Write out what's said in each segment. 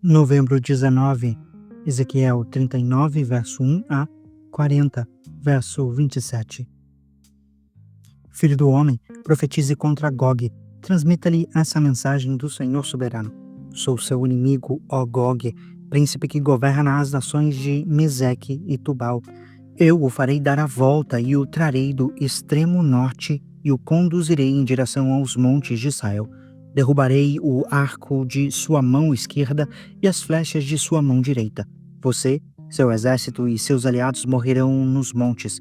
Novembro 19, Ezequiel 39, verso 1 a 40, verso 27. Filho do homem, profetize contra Gog. Transmita-lhe essa mensagem do Senhor soberano. Sou seu inimigo, ó Gog, príncipe que governa as nações de Meseque e Tubal. Eu o farei dar a volta e o trarei do extremo norte e o conduzirei em direção aos montes de Israel. Derrubarei o arco de sua mão esquerda e as flechas de sua mão direita. Você, seu exército e seus aliados morrerão nos montes.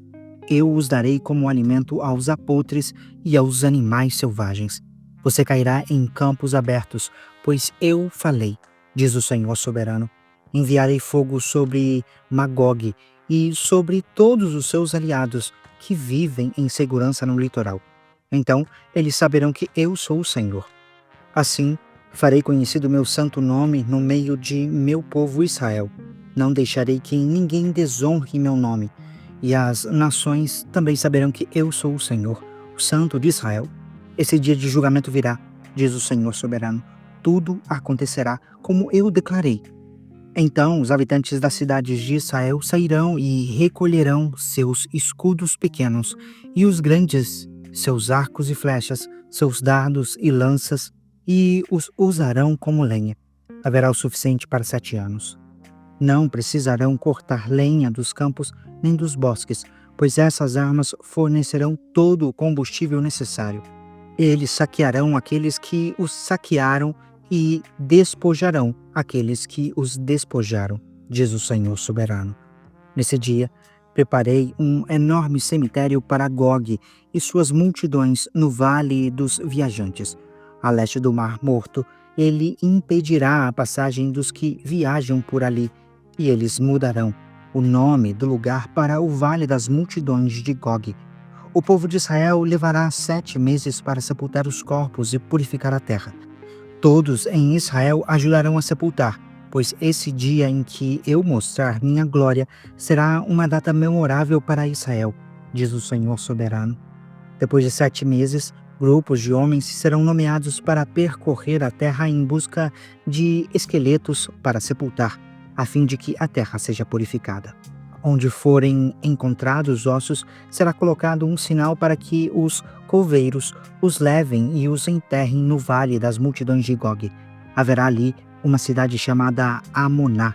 Eu os darei como alimento aos abutres e aos animais selvagens. Você cairá em campos abertos, pois eu falei, diz o Senhor soberano. Enviarei fogo sobre Magog e sobre todos os seus aliados que vivem em segurança no litoral. Então eles saberão que eu sou o Senhor. Assim, farei conhecido meu santo nome no meio de meu povo Israel. Não deixarei que ninguém desonre meu nome. E as nações também saberão que eu sou o Senhor, o Santo de Israel. Esse dia de julgamento virá, diz o Senhor soberano. Tudo acontecerá como eu declarei. Então os habitantes das cidades de Israel sairão e recolherão seus escudos pequenos, e os grandes, seus arcos e flechas, seus dardos e lanças, e os usarão como lenha. Haverá o suficiente para 7 anos. Não precisarão cortar lenha dos campos nem dos bosques, pois essas armas fornecerão todo o combustível necessário. Eles saquearão aqueles que os saquearam e despojarão aqueles que os despojaram, diz o Senhor soberano. Nesse dia, preparei um enorme cemitério para Gog e suas multidões no vale dos viajantes. A leste do Mar Morto, ele impedirá a passagem dos que viajam por ali, e eles mudarão o nome do lugar para o Vale das Multidões de Gog. O povo de Israel levará 7 meses para sepultar os corpos e purificar a terra. Todos em Israel ajudarão a sepultar, pois esse dia em que eu mostrar minha glória será uma data memorável para Israel, diz o Senhor soberano. Depois de 7 meses, grupos de homens serão nomeados para percorrer a terra em busca de esqueletos para sepultar, a fim de que a terra seja purificada. Onde forem encontrados ossos, será colocado um sinal para que os coveiros os levem e os enterrem no vale das multidões de Gog. Haverá ali uma cidade chamada Amoná,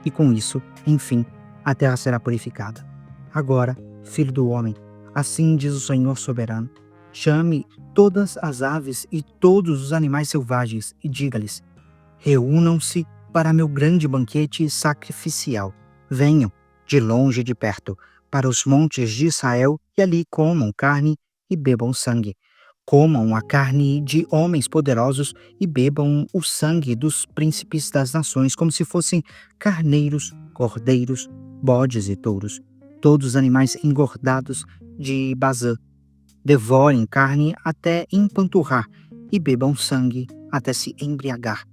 e com isso, enfim, a terra será purificada. Agora, filho do homem, assim diz o Senhor soberano, chame todas as aves e todos os animais selvagens e diga-lhes: reúnam-se para meu grande banquete sacrificial. Venham, de longe e de perto, para os montes de Israel e ali comam carne e bebam sangue. Comam a carne de homens poderosos e bebam o sangue dos príncipes das nações, como se fossem carneiros, cordeiros, bodes e touros, todos os animais engordados de Bazã. Devorem carne até empanturrar e bebam sangue até se embriagar.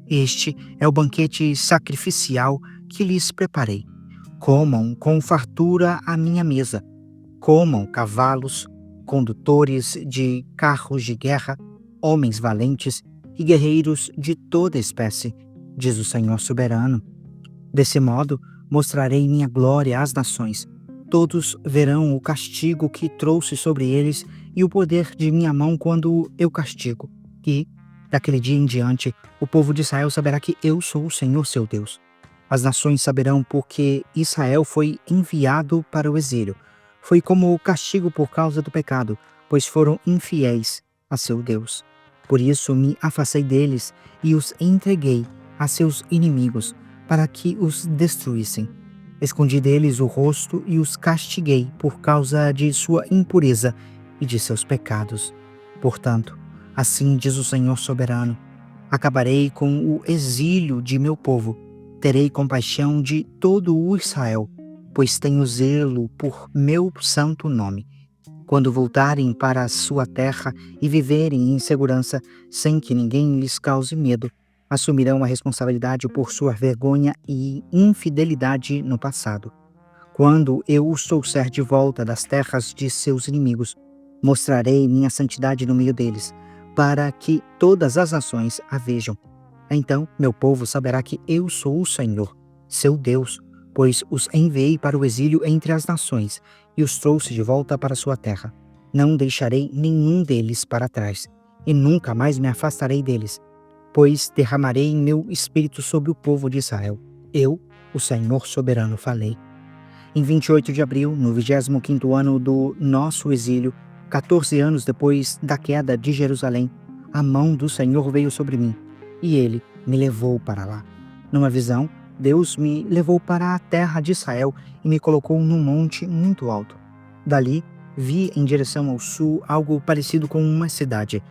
Este é o banquete sacrificial que lhes preparei. Comam com fartura à minha mesa. Comam cavalos, condutores de carros de guerra, homens valentes e guerreiros de toda espécie, diz o Senhor soberano. Desse modo, mostrarei minha glória às nações. Todos verão o castigo que trouxe sobre eles e o poder de minha mão quando eu castigo. E, daquele dia em diante, o povo de Israel saberá que eu sou o Senhor seu Deus. As nações saberão porque Israel foi enviado para o exílio. Foi como castigo por causa do pecado, pois foram infiéis a seu Deus. Por isso me afastei deles e os entreguei a seus inimigos, para que os destruíssem. Escondi deles o rosto e os castiguei por causa de sua impureza e de seus pecados. Portanto, assim diz o Senhor soberano, acabarei com o exílio de meu povo. Terei compaixão de todo o Israel, pois tenho zelo por meu santo nome. Quando voltarem para a sua terra e viverem em segurança, sem que ninguém lhes cause medo, assumirão a responsabilidade por sua vergonha e infidelidade no passado. Quando eu os trouxer de volta das terras de seus inimigos, mostrarei minha santidade no meio deles, para que todas as nações a vejam. Então meu povo saberá que eu sou o Senhor, seu Deus, pois os enviei para o exílio entre as nações e os trouxe de volta para sua terra. Não deixarei nenhum deles para trás, e nunca mais me afastarei deles, pois derramarei meu espírito sobre o povo de Israel. Eu, o Senhor soberano, falei. Em 28 de abril, no 25º ano do nosso exílio, 14 anos depois da queda de Jerusalém, a mão do Senhor veio sobre mim, e ele me levou para lá. Numa visão, Deus me levou para a terra de Israel e me colocou num monte muito alto. Dali, vi em direção ao sul algo parecido com uma cidade.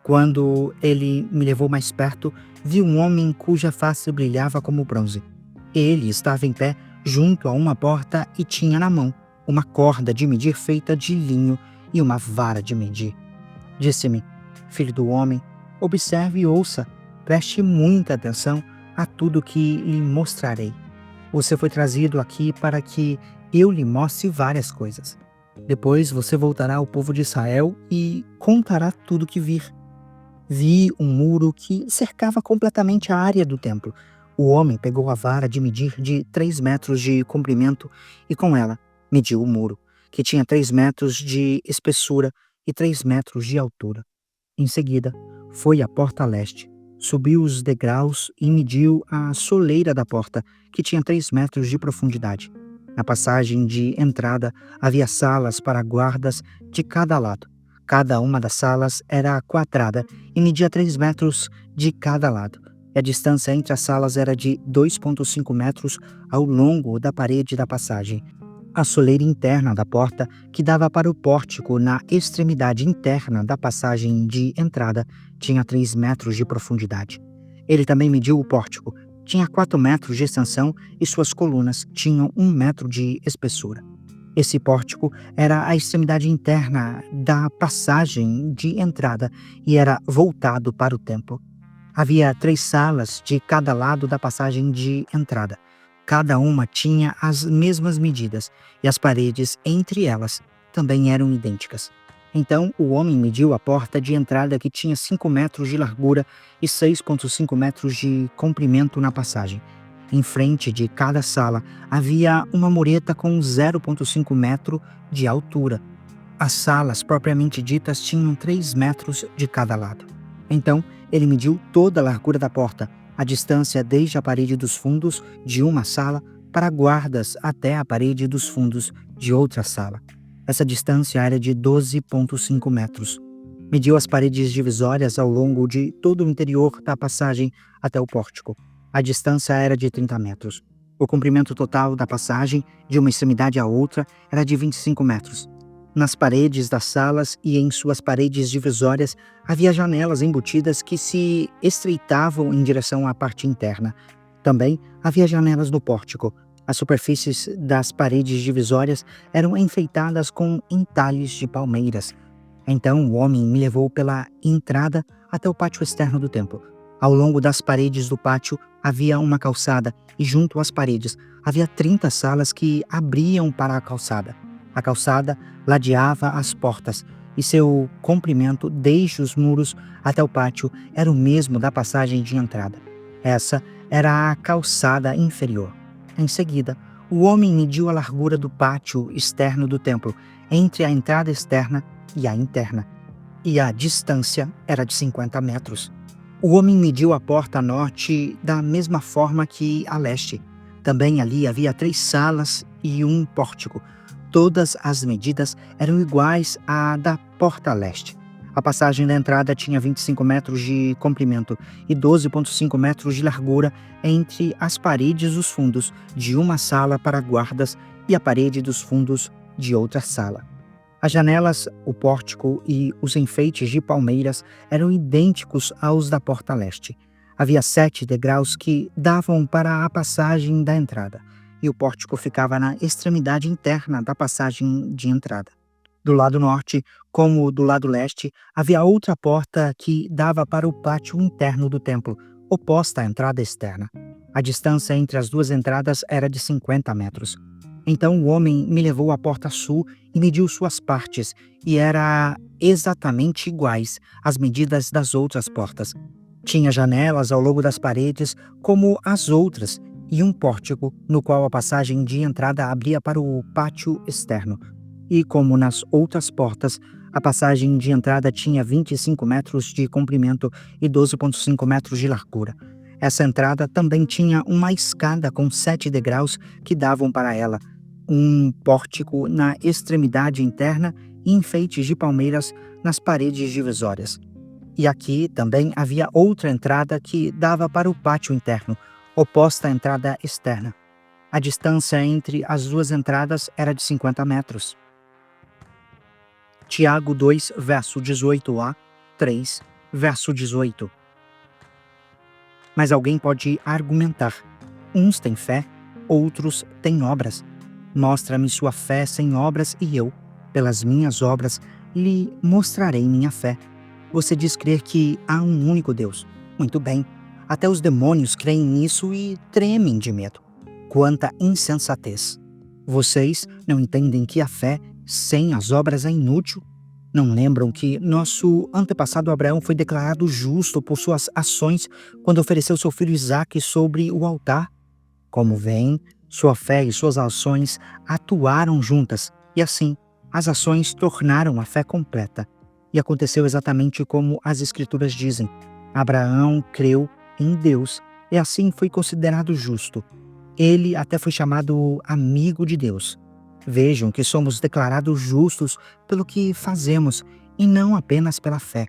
Quando ele me levou mais perto, vi um homem cuja face brilhava como bronze. Ele estava em pé junto a uma porta e tinha na mão uma corda de medir feita de linho e uma vara de medir. Disse-me: Filho do homem, observe e ouça, preste muita atenção a tudo que lhe mostrarei. Você foi trazido aqui para que eu lhe mostre várias coisas. Depois você voltará ao povo de Israel e contará tudo que vir. Vi um muro que cercava completamente a área do templo. O homem pegou a vara de medir de 3 metros de comprimento e com ela mediu o muro, que tinha 3 metros de espessura e 3 metros de altura. Em seguida, foi à porta leste, subiu os degraus e mediu a soleira da porta, que tinha 3 metros de profundidade. Na passagem de entrada havia salas para guardas de cada lado. Cada uma das salas era quadrada e media 3 metros de cada lado. E a distância entre as salas era de 2,5 metros ao longo da parede da passagem. A soleira interna da porta, que dava para o pórtico na extremidade interna da passagem de entrada, tinha 3 metros de profundidade. Ele também mediu o pórtico. Tinha 4 metros de extensão e suas colunas tinham 1 metro de espessura. Esse pórtico era a extremidade interna da passagem de entrada e era voltado para o templo. Havia 3 salas de cada lado da passagem de entrada. Cada uma tinha as mesmas medidas e as paredes entre elas também eram idênticas. Então o homem mediu a porta de entrada, que tinha 5 metros de largura e 6,5 metros de comprimento na passagem. Em frente de cada sala havia uma mureta com 0,5 metro de altura. As salas propriamente ditas tinham 3 metros de cada lado. Então ele mediu toda a largura da porta, a distância desde a parede dos fundos de uma sala para guardas até a parede dos fundos de outra sala. Essa distância era de 12,5 metros. Mediu as paredes divisórias ao longo de todo o interior da passagem até o pórtico. A distância era de 30 metros. O comprimento total da passagem, de uma extremidade à outra, era de 25 metros. Nas paredes das salas e em suas paredes divisórias havia janelas embutidas que se estreitavam em direção à parte interna. Também havia janelas no pórtico. As superfícies das paredes divisórias eram enfeitadas com entalhes de palmeiras. Então o homem me levou pela entrada até o pátio externo do templo. Ao longo das paredes do pátio havia uma calçada e junto às paredes havia 30 salas que abriam para a calçada. A calçada ladeava as portas e seu comprimento desde os muros até o pátio era o mesmo da passagem de entrada. Essa era a calçada inferior. Em seguida, o homem mediu a largura do pátio externo do templo, entre a entrada externa e a interna, e a distância era de 50 metros. O homem mediu a porta norte da mesma forma que a leste. Também ali havia 3 salas e um pórtico. Todas as medidas eram iguais à da porta leste. A passagem da entrada tinha 25 metros de comprimento e 12,5 metros de largura entre as paredes dos fundos de uma sala para guardas e a parede dos fundos de outra sala. As janelas, o pórtico e os enfeites de palmeiras eram idênticos aos da porta leste. Havia 7 degraus que davam para a passagem da entrada, e o pórtico ficava na extremidade interna da passagem de entrada. Do lado norte, como do lado leste, havia outra porta que dava para o pátio interno do templo, oposta à entrada externa. A distância entre as 2 entradas era de 50 metros. Então o homem me levou à porta sul e mediu suas partes, e era exatamente iguais às medidas das outras portas. Tinha janelas ao longo das paredes, como as outras, e um pórtico, no qual a passagem de entrada abria para o pátio externo. E como nas outras portas, a passagem de entrada tinha 25 metros de comprimento e 12,5 metros de largura. Essa entrada também tinha uma escada com 7 degraus que davam para ela, um pórtico na extremidade interna e enfeites de palmeiras nas paredes divisórias. E aqui também havia outra entrada que dava para o pátio interno, oposta à entrada externa. A distância entre as duas entradas era de 50 metros. Tiago 2, verso 18a, 3, verso 18. Mas alguém pode argumentar: uns têm fé, outros têm obras. Mostra-me sua fé sem obras e eu, pelas minhas obras, lhe mostrarei minha fé. Você diz crer que há um único Deus. Muito bem, até os demônios creem nisso e tremem de medo. Quanta insensatez! Vocês não entendem que a fé sem as obras é inútil? Não lembram que nosso antepassado Abraão foi declarado justo por suas ações quando ofereceu seu filho Isaque sobre o altar? Como veem, sua fé e suas ações atuaram juntas, e assim, as ações tornaram a fé completa. E aconteceu exatamente como as Escrituras dizem: Abraão creu em Deus, e assim foi considerado justo. Ele até foi chamado amigo de Deus. Vejam que somos declarados justos pelo que fazemos e não apenas pela fé.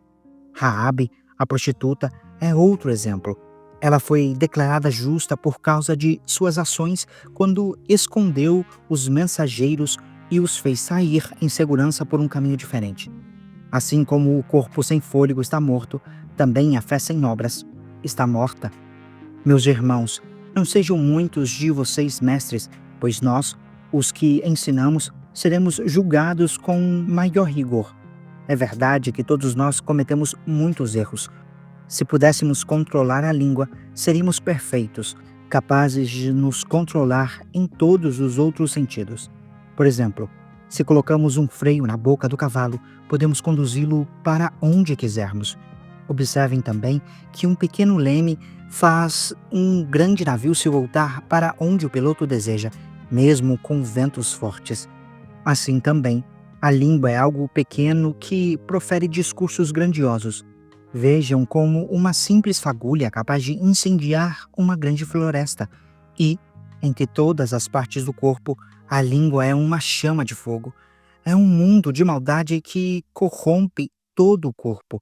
Raabe, a prostituta, é outro exemplo. Ela foi declarada justa por causa de suas ações quando escondeu os mensageiros e os fez sair em segurança por um caminho diferente. Assim como o corpo sem fôlego está morto, também a fé sem obras está morta. Meus irmãos, não sejam muitos de vocês mestres, pois nós, os que ensinamos, seremos julgados com maior rigor. É verdade que todos nós cometemos muitos erros. Se pudéssemos controlar a língua, seríamos perfeitos, capazes de nos controlar em todos os outros sentidos. Por exemplo, se colocamos um freio na boca do cavalo, podemos conduzi-lo para onde quisermos. Observem também que um pequeno leme faz um grande navio se voltar para onde o piloto deseja, mesmo com ventos fortes. Assim também, a língua é algo pequeno que profere discursos grandiosos. Vejam como uma simples fagulha é capaz de incendiar uma grande floresta. E, entre todas as partes do corpo, a língua é uma chama de fogo. É um mundo de maldade que corrompe todo o corpo.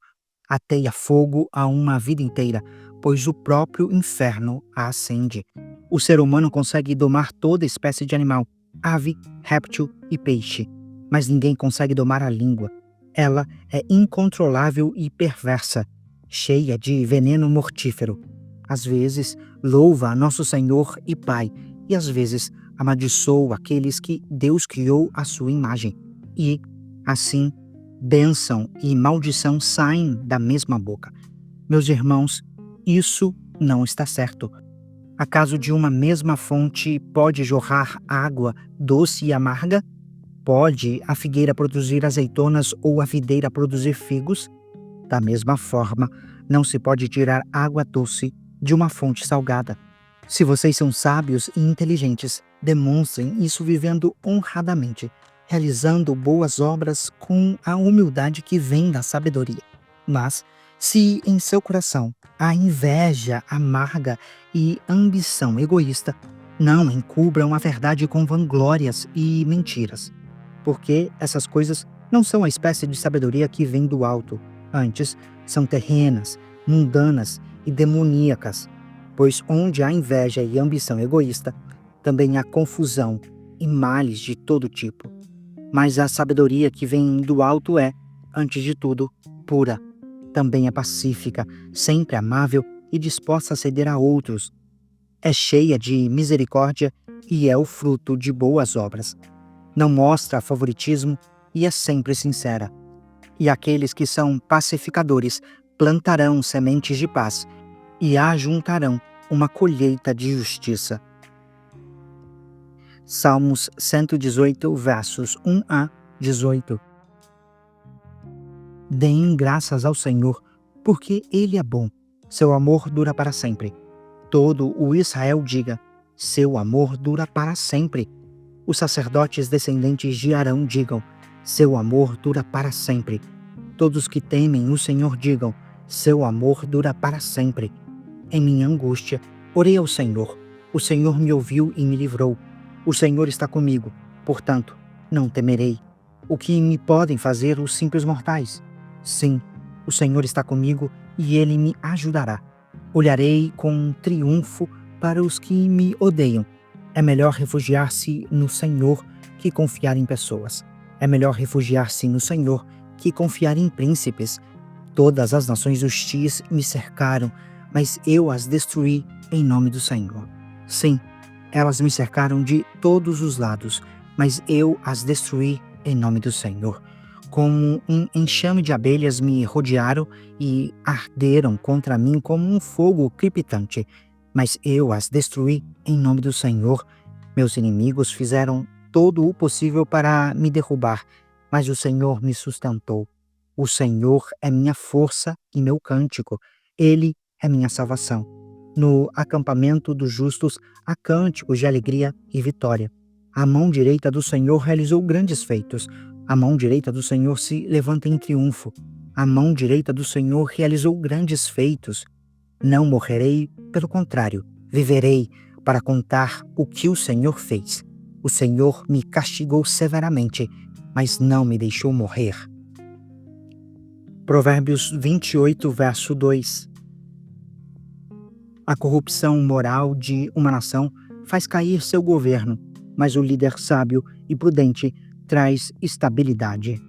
Ateia fogo a uma vida inteira, pois o próprio inferno a acende. O ser humano consegue domar toda espécie de animal, ave, réptil e peixe, mas ninguém consegue domar a língua. Ela é incontrolável e perversa, cheia de veneno mortífero. Às vezes, louva a nosso Senhor e Pai, e às vezes amaldiçoa aqueles que Deus criou à sua imagem. E, assim, bênção e maldição saem da mesma boca. Meus irmãos, isso não está certo. Acaso de uma mesma fonte pode jorrar água doce e amarga? Pode a figueira produzir azeitonas ou a videira produzir figos? Da mesma forma, não se pode tirar água doce de uma fonte salgada. Se vocês são sábios e inteligentes, demonstrem isso vivendo honradamente, realizando boas obras com a humildade que vem da sabedoria. Mas, se em seu coração há inveja amarga e ambição egoísta, não encubram a verdade com vanglórias e mentiras, porque essas coisas não são a espécie de sabedoria que vem do alto, antes são terrenas, mundanas e demoníacas, pois onde há inveja e ambição egoísta, também há confusão e males de todo tipo. Mas a sabedoria que vem do alto é, antes de tudo, pura. Também é pacífica, sempre amável e disposta a ceder a outros. É cheia de misericórdia e é o fruto de boas obras. Não mostra favoritismo e é sempre sincera. E aqueles que são pacificadores plantarão sementes de paz e ajuntarão uma colheita de justiça. Salmos 118, versos 1 a 18. Deem graças ao Senhor, porque Ele é bom. seu amor dura para sempre. Todo o Israel diga: seu amor dura para sempre. Os sacerdotes descendentes de Arão digam: seu amor dura para sempre. Todos que temem o Senhor digam: seu amor dura para sempre. Em minha angústia, orei ao Senhor. O Senhor me ouviu e me livrou. O Senhor está comigo, portanto, não temerei. O que me podem fazer os simples mortais? Sim, o Senhor está comigo e Ele me ajudará. Olharei com triunfo para os que me odeiam. É melhor refugiar-se no Senhor que confiar em pessoas. É melhor refugiar-se no Senhor que confiar em príncipes. Todas as nações hostis me cercaram, mas eu as destruí em nome do Senhor. Sim, elas me cercaram de todos os lados, mas eu as destruí em nome do Senhor. Como um enxame de abelhas me rodearam e arderam contra mim como um fogo crepitante, mas eu as destruí em nome do Senhor. Meus inimigos fizeram todo o possível para me derrubar, mas o Senhor me sustentou. O Senhor é minha força e meu cântico. Ele é minha salvação. No acampamento dos justos há cânticos de alegria e vitória. A mão direita do Senhor realizou grandes feitos. A mão direita do Senhor se levanta em triunfo. A mão direita do Senhor realizou grandes feitos. Não morrerei, pelo contrário, viverei para contar o que o Senhor fez. O Senhor me castigou severamente, mas não me deixou morrer. Provérbios 28, verso 2. A corrupção moral de uma nação faz cair seu governo, mas o líder sábio e prudente traz estabilidade.